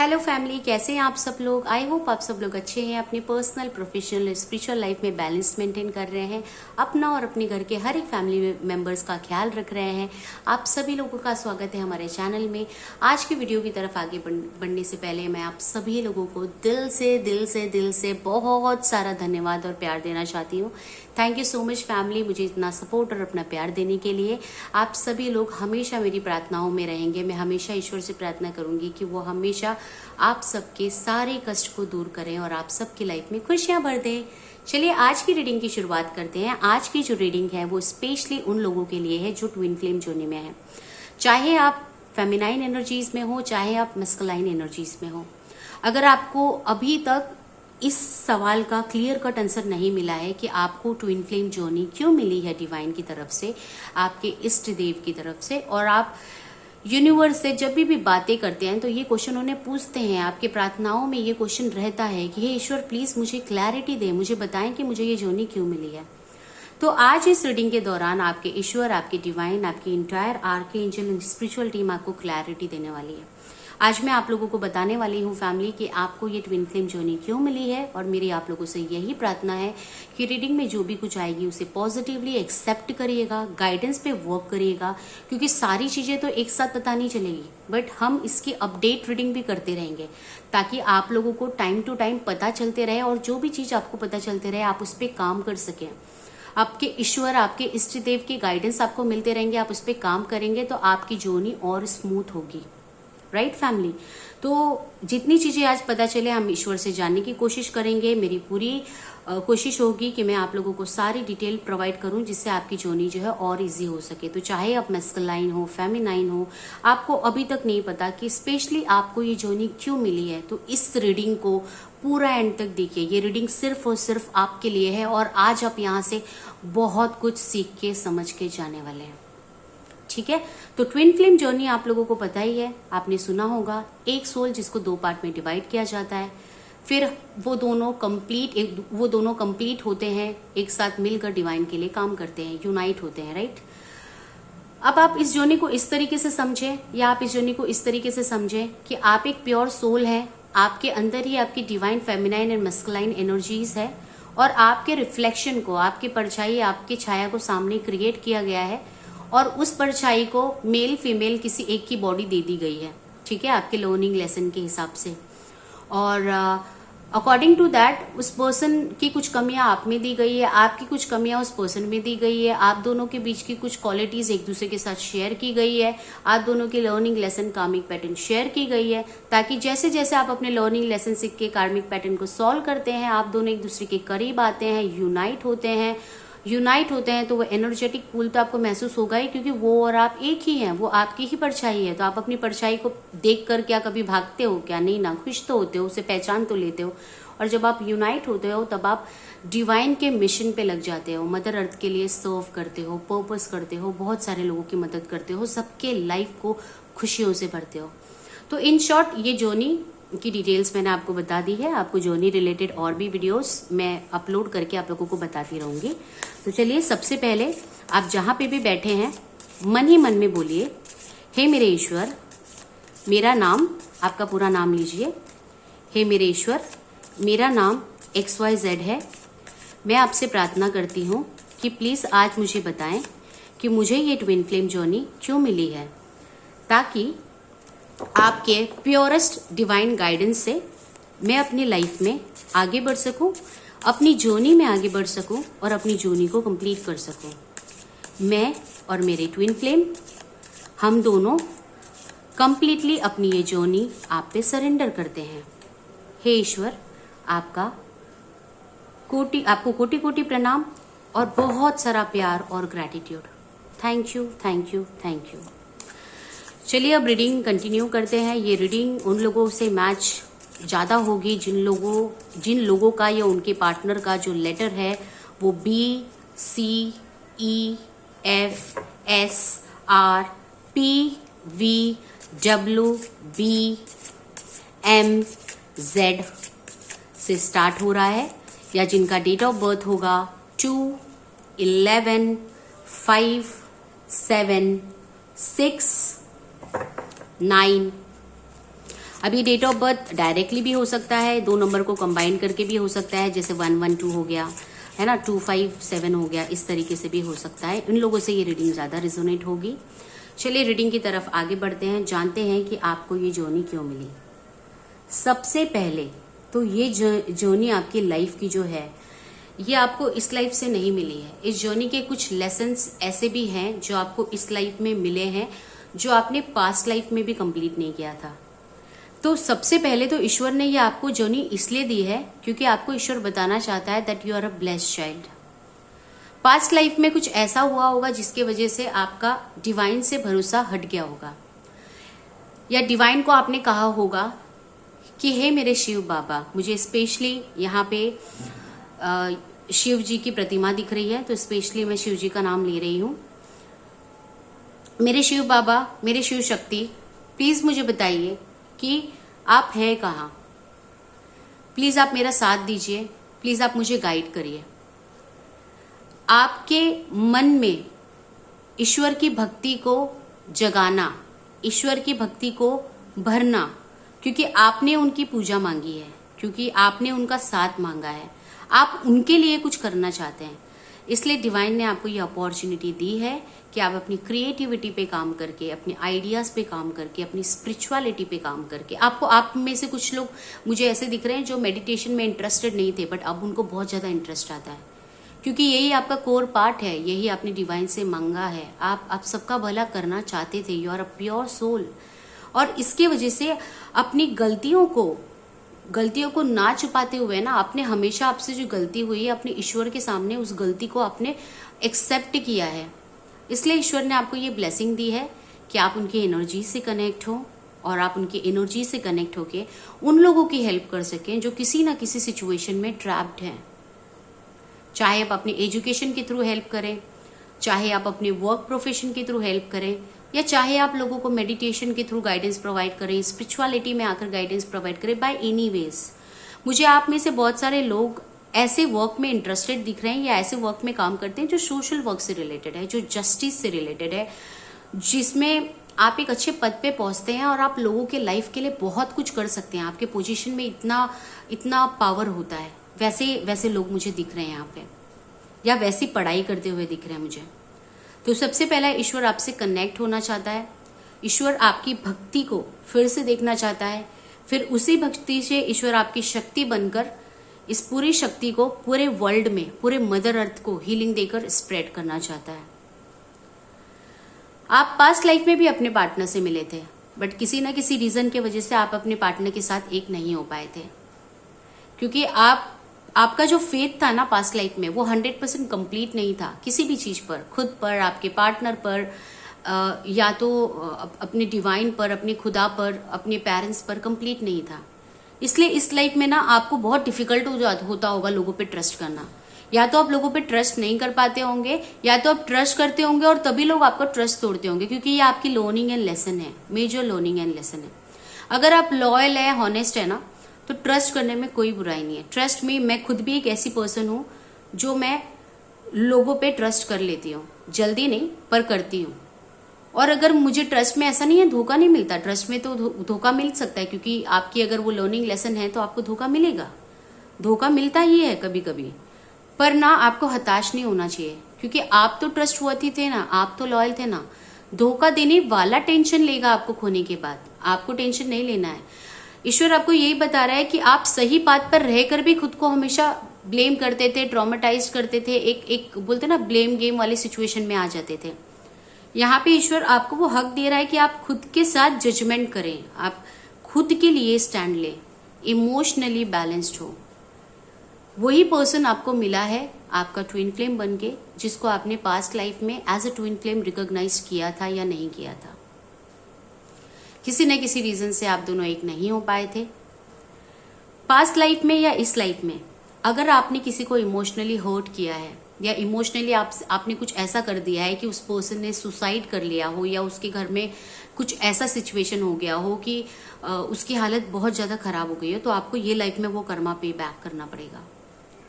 Hello family, कैसे हैं आप सब लोग। आई होप आप सब लोग अच्छे हैं, अपनी पर्सनल प्रोफेशनल स्पिरिचुअल लाइफ में बैलेंस मेंटेन कर रहे हैं, अपना और अपने घर के हर एक फैमिली मेंबर्स का ख्याल रख रहे हैं। आप सभी लोगों का स्वागत है हमारे चैनल में। आज की वीडियो की तरफ आगे बढ़ने से पहले मैं आप सभी लोगों को दिल से बहुत सारा धन्यवाद और प्यार देना चाहती हूँ। Thank you so much family, मुझे इतना सपोर्ट और अपना प्यार देने के लिए। आप सभी लोग हमेशा मेरी प्रार्थनाओं में रहेंगे। मैं हमेशा ईश्वर से प्रार्थना करूंगी कि वो हमेशा आप सबके सारे कष्ट को दूर करें और आप सबकी लाइफ में खुशियां भर दें। चलिए आज की रीडिंग की शुरुआत करते हैं। आज की जो रीडिंग है वो स्पेशली उन लोगों के लिए है जो ट्विन फ्लेम जोनी में है। चाहे आप फेमिनाइन एनर्जीज में हो, चाहे आप मस्कुलाइन एनर्जीज में हो। अगर आपको अभी तक इस सवाल का क्लियर कट आंसर नहीं मिला है कि आपको ट्विन फ्लेम जर्नी क्यों मिली है डिवाइन की तरफ से, आपके इष्ट देव की तरफ से, और आप यूनिवर्स से जब भी बातें करते हैं तो ये क्वेश्चन उन्हें पूछते हैं, आपके प्रार्थनाओं में ये क्वेश्चन रहता है कि हे ईश्वर प्लीज मुझे क्लैरिटी दे, मुझे बताएं कि मुझे ये जर्नी क्यों मिली है। तो आज इस रीडिंग के दौरान आपके ईश्वर, आपके डिवाइन, आपकी entire archangel and spiritual team आपको क्लैरिटी देने वाली है। आज मैं आप लोगों को बताने वाली हूँ फैमिली कि आपको ये ट्विन फ्लेम जर्नी क्यों मिली है, और मेरी आप लोगों से यही प्रार्थना है कि रीडिंग में जो भी कुछ आएगी उसे पॉजिटिवली एक्सेप्ट करिएगा, गाइडेंस पे वर्क करिएगा, क्योंकि सारी चीजें तो एक साथ पता नहीं चलेगी, बट हम इसकी अपडेट रीडिंग भी करते रहेंगे ताकि आप लोगों को टाइम टू टाइम पता चलते रहे, और जो भी चीज आपको पता चलते रहे आप उस पर काम कर सकें। आपके ईश्वर, आपके इष्ट देव की गाइडेंस आपको मिलते रहेंगे, आप उस पर काम करेंगे तो आपकी जर्नी और स्मूथ होगी। राइट फैमिली, तो जितनी चीजें आज पता चले हम ईश्वर से जानने की कोशिश करेंगे। मेरी पूरी कोशिश होगी कि मैं आप लोगों को सारी डिटेल प्रोवाइड करूं जिससे आपकी जर्नी जो है और इजी हो सके। तो चाहे आप मैस्कुलाइन हो, फेमिनाइन हो, आपको अभी तक नहीं पता कि स्पेशली आपको ये जर्नी क्यों मिली है, तो इस रीडिंग को पूरा एंड तक देखिए। ये रीडिंग सिर्फ और सिर्फ आपके लिए है और आज आप यहाँ से बहुत कुछ सीख के समझ के जाने वाले हैं। ठीक है, तो ट्विन फ्लेम जर्नी आप लोगों को पता ही है, आपने सुना होगा, एक सोल जिसको दो पार्ट में डिवाइड किया जाता है, फिर वो दोनों कंप्लीट होते हैं, एक साथ मिलकर डिवाइन के लिए काम करते हैं, यूनाइट होते हैं। राइट, अब आप इस जर्नी को इस तरीके से समझें, या आप इस जर्नी को इस तरीके से समझें कि आप एक प्योर सोल है, आपके अंदर ही आपकी divine feminine and masculine energies है, और आपके रिफ्लेक्शन को, आपकी परछाई, आपकी छाया को सामने क्रिएट किया गया है, और उस परछाई को मेल फीमेल किसी एक की बॉडी दे दी गई है। ठीक है, आपके लर्निंग लेसन के हिसाब से, और अकॉर्डिंग टू दैट उस पर्सन की कुछ कमियां आप में दी गई है, आपकी कुछ कमियां उस पर्सन में दी गई है, आप दोनों के बीच की कुछ क्वालिटीज एक दूसरे के साथ शेयर की गई है, आप दोनों की लर्निंग लेसन कार्मिक पैटर्न शेयर की गई है, ताकि जैसे जैसे आप अपने लर्निंग लेसन सीख के कार्मिक पैटर्न को सॉल्व करते हैं, आप दोनों एक दूसरे के करीब आते हैं, यूनाइट होते हैं, तो वो एनर्जेटिक पूल तो आपको महसूस होगा ही, क्योंकि वो और आप एक ही हैं, वो आपकी ही परछाई है। तो आप अपनी परछाई को देख कर क्या कभी भागते हो क्या? नहीं ना, खुश तो होते हो, उसे पहचान तो लेते हो। और जब आप यूनाइट होते हो तब आप डिवाइन के मिशन पे लग जाते हो, मदर अर्थ के लिए सर्व करते हो, पर्पस करते हो, बहुत सारे लोगों की मदद करते हो, सबके लाइफ को खुशियों से भरते हो। तो इन शॉर्ट ये जर्नी की डिटेल्स मैंने आपको बता दी है। आपको जर्नी रिलेटेड और भी वीडियोस मैं अपलोड करके आप लोगों को बताती रहूंगी। तो चलिए, सबसे पहले आप जहां पे भी बैठे हैं मन ही मन में बोलिए, हे मेरे ईश्वर, मेरा नाम, आपका पूरा नाम लीजिए। हे मेरे ईश्वर, मेरा नाम XYZ है। मैं आपसे प्रार्थना करती हूँ कि प्लीज आज मुझे बताएं कि मुझे ये ट्विन फ्लेम जर्नी क्यों मिली है, ताकि आपके प्योरेस्ट डिवाइन गाइडेंस से मैं अपनी लाइफ में आगे बढ़ सकूं, अपनी जर्नी में आगे बढ़ सकूं, और अपनी जर्नी को कंप्लीट कर सकूं। मैं और मेरे ट्विन फ्लेम, हम दोनों कंप्लीटली अपनी ये जर्नी आप पे सरेंडर करते हैं। हे ईश्वर, आपको कोटि कोटि प्रणाम और बहुत सारा प्यार और gratitude. Thank you, thank you, thank you. चलिए अब रीडिंग कंटिन्यू करते हैं। ये रीडिंग उन लोगों से मैच ज्यादा होगी जिन लोगों का या उनके पार्टनर का जो लेटर है वो BCEFSRPVWBMZ से स्टार्ट हो रहा है, या जिनका डेट ऑफ बर्थ होगा 2/11/5/7/6/9। अभी डेट ऑफ बर्थ डायरेक्टली भी हो सकता है, 2 नंबर को कंबाइन करके भी हो सकता है, जैसे 112 हो गया है ना, 257 हो गया, इस तरीके से भी हो सकता है। इन लोगों से ये रीडिंग ज़्यादा रिजोनेट होगी। चलिए रीडिंग की तरफ आगे बढ़ते हैं, जानते हैं कि आपको ये जर्नी क्यों मिली। सबसे पहले तो ये जर्नी आपकी लाइफ की जो है, ये आपको इस लाइफ से नहीं मिली है। इस जर्नी के कुछ लेसन्स ऐसे भी हैं जो आपको इस लाइफ में मिले हैं, जो आपने पास्ट लाइफ में भी कंप्लीट नहीं किया था। तो सबसे पहले तो ईश्वर ने ये आपको जर्नी इसलिए दी है क्योंकि आपको ईश्वर बताना चाहता है that you are a blessed child. Past life में कुछ ऐसा हुआ होगा जिसके वजह से आपका डिवाइन से भरोसा हट गया होगा, या डिवाइन को आपने कहा होगा कि हे मेरे शिव बाबा, मुझे स्पेशली यहाँ पे शिव जी की प्रतिमा दिख रही है, तो स्पेशली मैं शिव जी का नाम ले रही हूँ। मेरे शिव बाबा, मेरे शिव शक्ति, प्लीज मुझे बताइए कि आप हैं कहाँ। प्लीज आप मेरा साथ दीजिए, प्लीज आप मुझे गाइड करिए। आपके मन में ईश्वर की भक्ति को जगाना, ईश्वर की भक्ति को भरना, क्योंकि आपने उनकी पूजा मांगी है, क्योंकि आपने उनका साथ मांगा है, आप उनके लिए कुछ करना चाहते हैं। इसलिए डिवाइन ने आपको ये अपॉर्चुनिटी दी है कि आप अपनी क्रिएटिविटी पे काम करके, अपने आइडियाज पे काम करके, अपनी स्पिरिचुअलिटी पे काम करके, आपको, आप में से कुछ लोग मुझे ऐसे दिख रहे हैं जो मेडिटेशन में इंटरेस्टेड नहीं थे, बट अब उनको बहुत ज़्यादा इंटरेस्ट आता है, क्योंकि यही आपका कोर पार्ट है, यही आपने डिवाइन से मांगा है। आप सबका भला करना चाहते थे, you are a pure soul. और इसके वजह से अपनी गलतियों को ना छुपाते हुए ना, आपने हमेशा आपसे जो गलती हुई है अपने ईश्वर के सामने उस गलती को आपने एक्सेप्ट किया है। इसलिए ईश्वर ने आपको ये ब्लेसिंग दी है कि आप उनकी एनर्जी से कनेक्ट हो, और आप उनकी एनर्जी से कनेक्ट होके उन लोगों की हेल्प कर सकें जो किसी ना किसी सिचुएशन में ट्रैप्ड हैं। चाहे आप अपने एजुकेशन के थ्रू हेल्प करें, चाहे आप अपने वर्क प्रोफेशन के थ्रू हेल्प करें, या चाहे आप लोगों को मेडिटेशन के थ्रू गाइडेंस प्रोवाइड करें, स्पिरिचुअलिटी में आकर गाइडेंस प्रोवाइड करें, बाय एनी वेज। मुझे आप में से बहुत सारे लोग ऐसे वर्क में इंटरेस्टेड दिख रहे हैं या ऐसे वर्क में काम करते हैं जो सोशल वर्क से रिलेटेड है, जो जस्टिस से रिलेटेड है, जिसमें आप एक अच्छे पद पे पहुंचते हैं और आप लोगों के लाइफ के लिए बहुत कुछ कर सकते हैं। आपके पोजीशन में इतना पावर होता है। वैसे लोग मुझे दिख रहे हैं यहाँ पे, या वैसी पढ़ाई करते हुए दिख रहे हैं मुझे। तो सबसे पहला ईश्वर आपसे कनेक्ट होना चाहता है, ईश्वर आपकी भक्ति को फिर से देखना चाहता है, फिर उसी भक्ति से ईश्वर आपकी शक्ति बनकर इस पूरी शक्ति को पूरे वर्ल्ड में, पूरे मदर अर्थ को हीलिंग देकर स्प्रेड करना चाहता है। आप पास्ट लाइफ में भी अपने पार्टनर से मिले थे, बट किसी ना किसी रीजन के वजह से आप अपने पार्टनर के साथ एक नहीं हो पाए थे, क्योंकि आपका जो फेथ था ना पास्ट लाइफ में, वो 100% कंप्लीट नहीं था किसी भी चीज पर, खुद पर, आपके पार्टनर पर, या तो अपने डिवाइन पर, अपने खुदा पर, अपने पेरेंट्स पर कंप्लीट नहीं था। इसलिए इस लाइफ में ना आपको बहुत डिफिकल्ट होता होगा लोगों पे ट्रस्ट करना। या तो आप लोगों पे ट्रस्ट नहीं कर पाते होंगे, या तो आप ट्रस्ट करते होंगे और तभी लोग आपका ट्रस्ट तोड़ते होंगे, क्योंकि ये आपकी लर्निंग एंड लेसन है, मेजर लर्निंग एंड लेसन है। अगर आप लॉयल है, हॉनेस्ट है ना, तो ट्रस्ट करने में कोई बुराई नहीं है। ट्रस्ट में मैं खुद भी एक ऐसी पर्सन हूं जो मैं लोगों पे ट्रस्ट कर लेती हूँ, जल्दी नहीं पर करती हूँ। और अगर मुझे ट्रस्ट में ऐसा नहीं है धोखा नहीं मिलता, ट्रस्ट में तो धोखा मिल सकता है, क्योंकि आपकी अगर वो लर्निंग लेसन है तो आपको धोखा मिलेगा, धोखा मिलता ही है कभी कभी। पर ना आपको हताश नहीं होना चाहिए, क्योंकि आप तो ट्रस्ट वर्दी थे ना, आप तो लॉयल थे ना। धोखा देने वाला टेंशन लेगा आपको खोने के बाद, आपको टेंशन नहीं लेना है। ईश्वर आपको यही बता रहा है कि आप सही बात पर रहकर भी खुद को हमेशा ब्लेम करते थे, ट्रॉमेटाइज करते थे, एक बोलते ना ब्लेम गेम वाली सिचुएशन में आ जाते थे। यहाँ पे ईश्वर आपको वो हक दे रहा है कि आप खुद के साथ जजमेंट करें, आप खुद के लिए स्टैंड लें, इमोशनली बैलेंस्ड हो। वही पर्सन आपको मिला है आपका ट्विन फ्लेम बनके, जिसको आपने पास्ट लाइफ में as a twin flame recognise किया था या नहीं किया था। किसी न किसी रीजन से आप दोनों एक नहीं हो पाए थे पास्ट लाइफ में या इस लाइफ में। अगर आपने किसी को इमोशनली हर्ट किया है, या इमोशनली आपने कुछ ऐसा कर दिया है कि उस पर्सन ने सुसाइड कर लिया हो, या उसके घर में कुछ ऐसा सिचुएशन हो गया हो कि उसकी हालत बहुत ज्यादा खराब हो गई है, तो आपको ये लाइफ में वो कर्मा पे बैक करना पड़ेगा,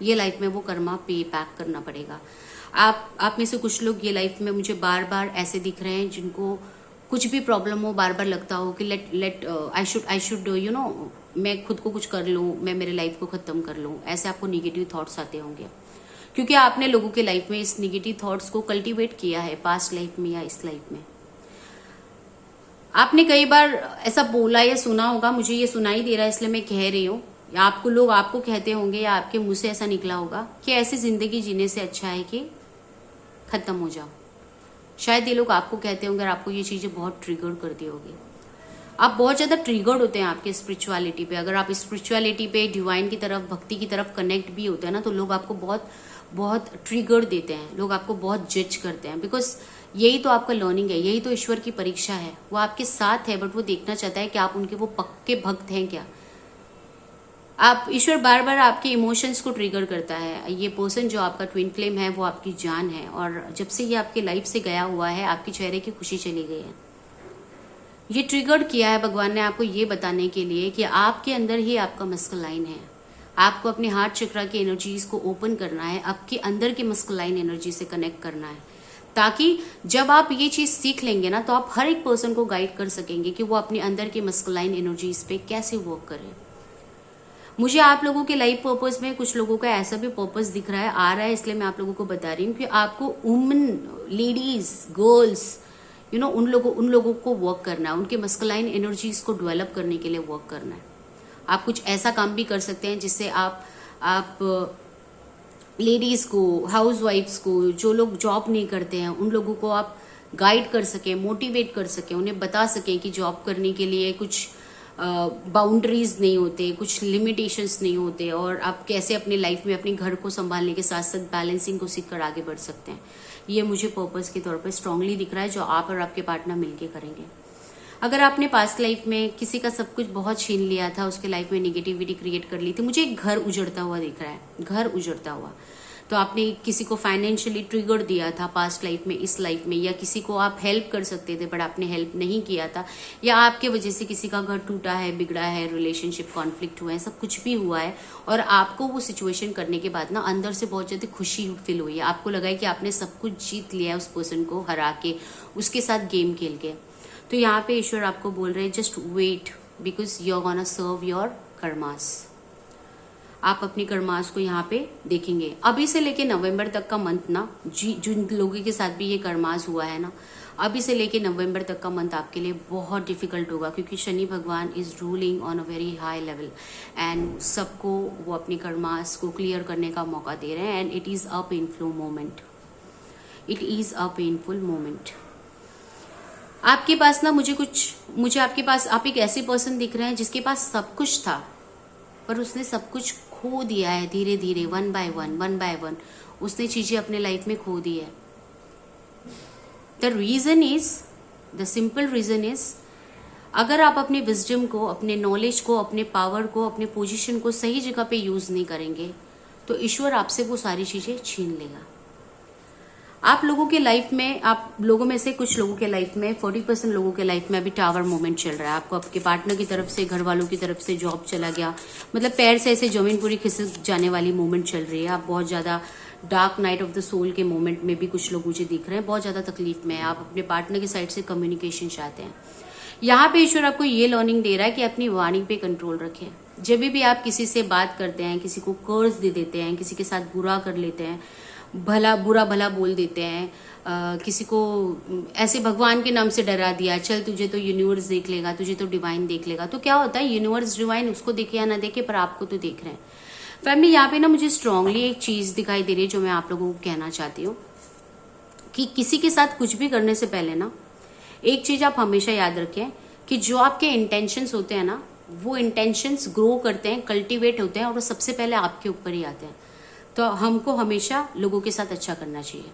ये लाइफ में वो कर्मा पे बैक करना पड़ेगा। आप में से कुछ लोग ये लाइफ में मुझे बार बार ऐसे दिख रहे हैं जिनको कुछ भी प्रॉब्लम हो, बार बार लगता हो कि let I should you know, मैं खुद को कुछ कर लूँ, मैं मेरे लाइफ को खत्म कर लूँ, ऐसे आपको निगेटिव थॉट्स आते होंगे, क्योंकि आपने लोगों के लाइफ में इस निगेटिव थॉट्स को कल्टीवेट किया है पास्ट लाइफ में या इस लाइफ में। आपने कई बार ऐसा बोला या सुना होगा, मुझे ये सुनाई दे रहा है इसलिए मैं कह रही हूँ, या आपको लोग आपको कहते होंगे या आपके मुंह से ऐसा निकला होगा कि ऐसी जिंदगी जीने से अच्छा है कि खत्म हो जाओ। शायद ये लोग आपको कहते होंगे और आपको ये चीजें बहुत ट्रिगर करती होगी। आप बहुत ज्यादा ट्रिगर्ड होते हैं आपके स्पिरिचुअलिटी पे। अगर आप स्पिरिचुअलिटी पे, डिवाइन की तरफ, भक्ति की तरफ कनेक्ट भी होते हैं ना, तो लोग आपको बहुत बहुत ट्रिगर देते हैं, लोग आपको बहुत जज करते हैं, बिकॉज यही तो आपका लर्निंग है, यही तो ईश्वर की परीक्षा है। वो आपके साथ है, बट वो देखना चाहता है कि आप उनके वो पक्के भक्त हैं क्या। आप, ईश्वर बार बार आपके इमोशंस को ट्रिगर करता है। ये पर्सन जो आपका ट्विन फ्लेम है वो आपकी जान है, और जब से ये आपके लाइफ से गया हुआ है आपके चेहरे की खुशी चली गई है। ये ट्रिगर किया है भगवान ने आपको ये बताने के लिए कि आपके अंदर ही आपका मस्कुलाइन है। आपको अपने हार्ट चक्रा की एनर्जीज को ओपन करना है, आपके अंदर की मस्कुलाइन एनर्जी से कनेक्ट करना है, ताकि जब आप ये चीज सीख लेंगे ना, तो आप हर एक पर्सन को गाइड कर सकेंगे कि वो अपने अंदर की मस्कुलाइन एनर्जीज पे कैसे वर्क करे। मुझे आप लोगों के लाइफ पर्पस में कुछ लोगों का ऐसा भी पर्पस दिख रहा है, आ रहा है, इसलिए मैं आप लोगों को बता रही हूँ कि आपको women, ladies, girls, you know, उन लोगों को वर्क करना है, उनके मस्कुलाइन एनर्जीज को डेवलप करने के लिए वर्क करना है। आप कुछ ऐसा काम भी कर सकते हैं जिससे आप लेडीज को, हाउस वाइफ्स को, जो लोग जॉब नहीं करते हैं, उन लोगों को आप गाइड कर सकें, मोटिवेट कर सकें, उन्हें बता सकें कि जॉब करने के लिए कुछ बाउंड्रीज नहीं होते, कुछ लिमिटेशंस नहीं होते, और आप कैसे अपने लाइफ में अपने घर को संभालने के साथ साथ बैलेंसिंग को सीख कर आगे बढ़ सकते हैं। ये मुझे पर्पस के तौर पर स्ट्रांगली दिख रहा है, जो आप और आपके पार्टनर मिलके करेंगे। अगर आपने पास्ट लाइफ में किसी का सब कुछ बहुत छीन लिया था, उसके लाइफ में निगेटिविटी क्रिएट कर ली थी, मुझे एक घर उजड़ता हुआ दिख रहा है, घर उजड़ता हुआ। तो आपने किसी को फाइनेंशियली ट्रिगर दिया था पास्ट लाइफ में, इस लाइफ में, या किसी को आप हेल्प कर सकते थे बट आपने हेल्प नहीं किया था, या आपके वजह से किसी का घर टूटा है, बिगड़ा है, रिलेशनशिप कॉन्फ्लिक्ट हुआ है, सब कुछ भी हुआ है, और आपको वो सिचुएशन करने के बाद ना अंदर से बहुत ज्यादा खुशी फील हुई है। आपको लगा है कि आपने सब कुछ जीत लिया है, उस पर्सन को हरा के, उसके साथ गेम खेल के। तो यहाँ पे ईश्वर आपको बोल रहे हैं, just wait, because you are gonna serve your karmas. आप अपनी कर्मास को यहाँ पे देखेंगे। अभी से लेके नवंबर तक का मंथ ना, जिन लोगों के साथ भी ये कर्मास हुआ है ना, अभी से लेके नवंबर तक का मंथ आपके लिए बहुत डिफिकल्ट होगा, क्योंकि शनि भगवान is ruling on a very high level, and सबको वो अपनी कर्मास को क्लियर करने का मौका दे रहे हैं, and it is a painful moment, it is a painful moment. आपके पास ना, मुझे आपके पास, आप एक ऐसे पर्सन दिख रहे हैं जिसके पास सब कुछ था, पर उसने सब कुछ खो दिया है धीरे धीरे, वन बाय वन उसने चीजें अपने लाइफ में खो दी है। द सिंपल रीजन इज, अगर आप अपने विजडम को, अपने नॉलेज को, अपने पावर को, अपने पोजीशन को सही जगह पे यूज नहीं करेंगे, तो ईश्वर आपसे वो सारी चीजें छीन लेगा। आप लोगों के लाइफ में, आप लोगों में से कुछ लोगों के लाइफ में, 40% लोगों के लाइफ में अभी टावर मोमेंट चल रहा है। आपको आपके पार्टनर की तरफ से, घर वालों की तरफ से जॉब चला गया, मतलब पैर से ऐसे जमीन पूरी खिसक जाने वाली मोमेंट चल रही है। आप बहुत ज्यादा dark night of the soul के मोमेंट में भी कुछ लोग मुझे दिख रहे हैं, बहुत ज्यादा तकलीफ में है। आप अपने पार्टनर की साइड से कम्युनिकेशन चाहते हैं। यहाँ पे ईश्वर आपको ये लर्निंग दे रहा है कि अपनी वाणी पे कंट्रोल रखें। जब भी आप किसी से बात करते हैं, किसी को कर्ज दे देते हैं, किसी के साथ बुरा कर लेते हैं, बुरा भला बोल देते हैं, किसी को ऐसे भगवान के नाम से डरा दिया, चल तुझे तो यूनिवर्स देख लेगा, तुझे तो डिवाइन देख लेगा, तो क्या होता है, यूनिवर्स डिवाइन उसको देखे या ना देखे, पर आपको तो देख रहे हैं। फैमिली, यहाँ पे ना मुझे स्ट्रांगली एक चीज दिखाई दे रही है जो मैं आप लोगों को कहना चाहती हूँ, कि किसी के साथ कुछ भी करने से पहले ना, एक चीज आप हमेशा याद रखें कि जो आपके इंटेंशंस होते हैं ना, वो इंटेंशंस ग्रो करते हैं, कल्टीवेट होते हैं, और वो सबसे पहले आपके ऊपर ही आते हैं। तो हमको हमेशा लोगों के साथ अच्छा करना चाहिए।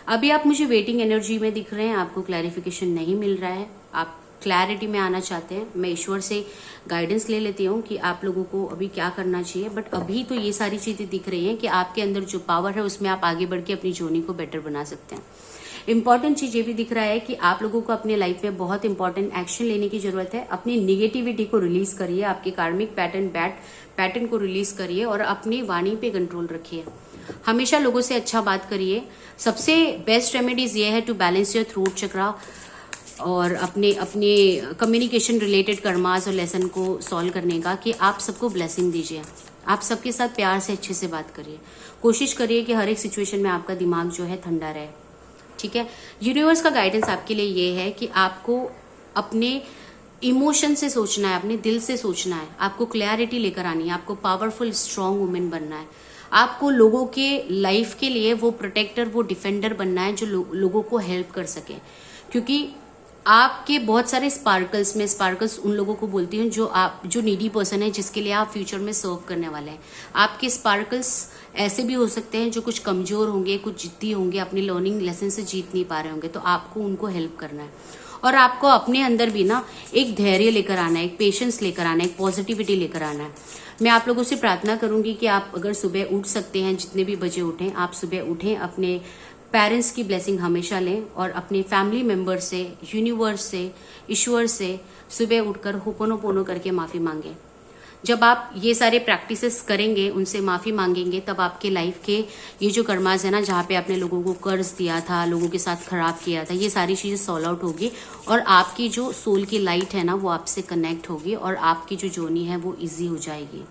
अभी आप मुझे वेटिंग एनर्जी में दिख रहे हैं, आपको क्लैरिफिकेशन नहीं मिल रहा है, आप क्लैरिटी में आना चाहते हैं। मैं ईश्वर से गाइडेंस ले लेती हूँ कि आप लोगों को अभी क्या करना चाहिए, बट अभी तो ये सारी चीजें दिख रही हैं कि आपके अंदर जो पावर है उसमें आप आगे बढ़ के अपनी जर्नी को बेटर बना सकते हैं। इंपॉर्टेंट चीज ये भी दिख रहा है कि आप लोगों को अपने लाइफ में बहुत इंपॉर्टेंट एक्शन लेने की जरूरत है। अपनी निगेटिविटी को रिलीज करिए, आपके कार्मिक पैटर्न, बैड पैटर्न को रिलीज करिए, और अपनी वाणी पे कंट्रोल रखिए। हमेशा लोगों से अच्छा बात करिए। सबसे बेस्ट रेमेडीज ये है टू बैलेंस योर थ्रोट चक्रा। और अपने अपने कम्युनिकेशन रिलेटेड कर्मास और लेसन को सॉल्व करने का, कि आप सबको ब्लेसिंग दीजिए। आप सबके साथ प्यार से अच्छे से बात करिए। कोशिश करिए कि हर एक सिचुएशन में आपका दिमाग जो है ठंडा रहे। ठीक है। यूनिवर्स का गाइडेंस आपके लिए ये है कि आपको अपने इमोशन से सोचना है, अपने दिल से सोचना है, आपको क्लैरिटी लेकर आनी है, आपको पावरफुल स्ट्रांग वुमेन बनना है, आपको लोगों के लाइफ के लिए वो प्रोटेक्टर, वो डिफेंडर बनना है जो लोगों को हेल्प कर सके। क्योंकि आपके बहुत सारे स्पार्कल्स में, स्पार्कल्स उन लोगों को बोलती हूँ जो नीडी पर्सन है, जिसके लिए आप फ्यूचर में सर्व करने वाले हैं। आपके स्पार्कल्स ऐसे भी हो सकते हैं जो कुछ कमजोर होंगे, कुछ जिद्दी होंगे, अपनी लर्निंग लेसन से जीत नहीं पा रहे होंगे, तो आपको उनको हेल्प करना है। और आपको अपने अंदर भी ना एक धैर्य लेकर आना है, एक पेशेंस लेकर आना है, एक पॉजिटिविटी लेकर आना है। मैं आप लोगों से प्रार्थना करूंगी कि आप अगर सुबह उठ सकते हैं, जितने भी बजे उठें, आप सुबह उठें, अपने पेरेंट्स की ब्लेसिंग हमेशा लें और अपने फैमिली मेंबर से, यूनिवर्स से, ईश्वर से सुबह उठकर होपोनोपोनो करके माफी मांगे। जब आप ये सारे प्रैक्टिसेस करेंगे, उनसे माफी मांगेंगे, तब आपके लाइफ के ये जो कर्माज है ना, जहाँ पे आपने लोगों को कर्ज दिया था, लोगों के साथ खराब किया था, ये सारी चीजें सॉल्व आउट होगी और आपकी जो सोल की लाइट है ना, वो आपसे कनेक्ट होगी और आपकी जो जर्नी है वो इजी हो जाएगी।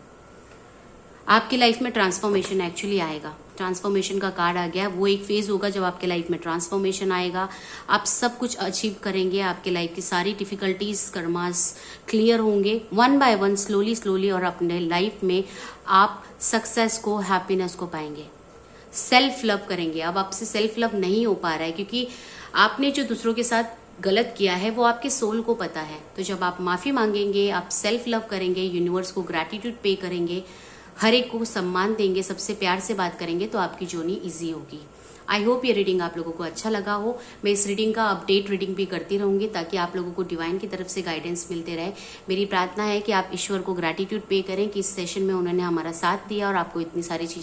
आपकी लाइफ में ट्रांसफॉर्मेशन एक्चुअली आएगा। ट्रांसफॉर्मेशन का कार्ड आ गया। वो एक फेज होगा जब आपके लाइफ में ट्रांसफॉर्मेशन आएगा, आप सब कुछ अचीव करेंगे, आपके लाइफ की सारी डिफिकल्टीज, कर्मास क्लियर होंगे one by one, slowly slowly, और अपने लाइफ में आप सक्सेस को, हैप्पीनेस को पाएंगे। सेल्फ लव करेंगे। अब आपसे सेल्फ लव नहीं हो पा रहा है क्योंकि आपने जो दूसरों के साथ गलत किया है वो आपके सोल को पता है। तो जब आप माफी मांगेंगे, आप सेल्फ लव करेंगे, यूनिवर्स को ग्रैटिट्यूड पे करेंगे, हर एक को सम्मान देंगे, सबसे प्यार से बात करेंगे, तो आपकी जर्नी इजी होगी। आई होप ये रीडिंग आप लोगों को अच्छा लगा हो। मैं इस रीडिंग का अपडेट रीडिंग भी करती रहूंगी ताकि आप लोगों को डिवाइन की तरफ से गाइडेंस मिलते रहे। मेरी प्रार्थना है कि आप ईश्वर को ग्रैटिट्यूड पे करें कि इस सेशन में उन्होंने हमारा साथ दिया और आपको इतनी सारी चीजें